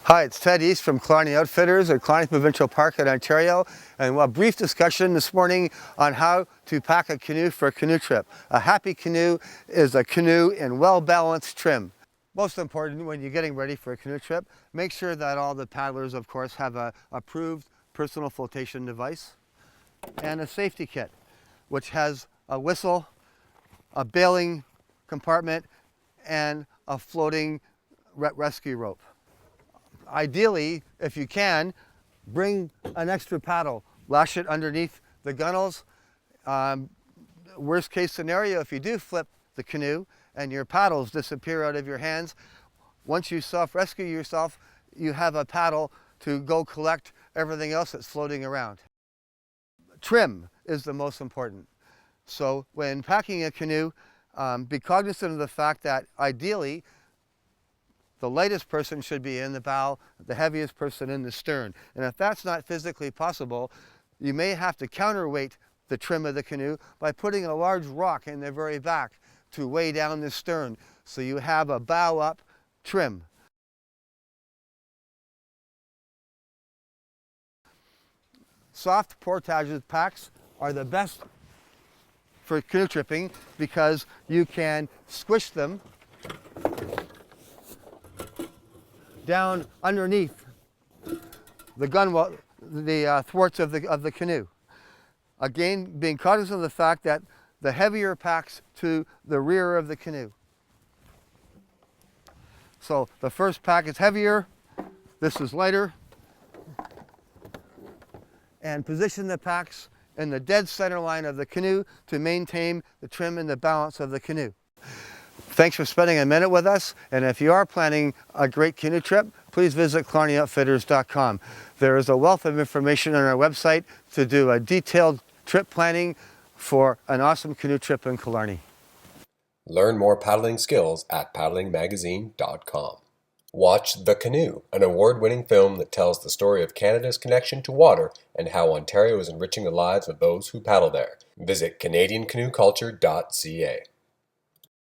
Hi, it's Ted East from Killarney Outfitters at Killarney Provincial Park in Ontario, and a brief discussion this morning on how to pack a canoe for a canoe trip. A happy canoe is a canoe in well-balanced trim. Most important, when you're getting ready for a canoe trip, make sure that all the paddlers, of course, have a approved personal flotation device and a safety kit, which has a whistle, a bailing compartment, and a floating rescue rope. Ideally, if you can, bring an extra paddle, lash it underneath the gunnels. Worst case scenario, if you do flip the canoe and your paddles disappear out of your hands, once you self-rescue yourself, you have a paddle to go collect everything else that's floating around. Trim is the most important. So when packing a canoe, be cognizant of the fact that ideally, the lightest person should be in the bow, the heaviest person in the stern. And if that's not physically possible, you may have to counterweight the trim of the canoe by putting a large rock in the very back to weigh down the stern, so you have a bow up trim. Soft portage packs are the best for canoe tripping because you can squish them down underneath the thwarts of the canoe. Again, being cognizant of the fact that the heavier packs to the rear of the canoe. So the first pack is heavier, this is lighter, and position the packs in the dead center line of the canoe to maintain the trim and the balance of the canoe. Thanks for spending a minute with us, and if you are planning a great canoe trip, please visit KillarneyOutfitters.com. There is a wealth of information on our website to do a detailed trip planning for an awesome canoe trip in Killarney. Learn more paddling skills at paddlingmagazine.com. Watch The Canoe, an award-winning film that tells the story of Canada's connection to water and how Ontario is enriching the lives of those who paddle there. Visit CanadianCanoeCulture.ca.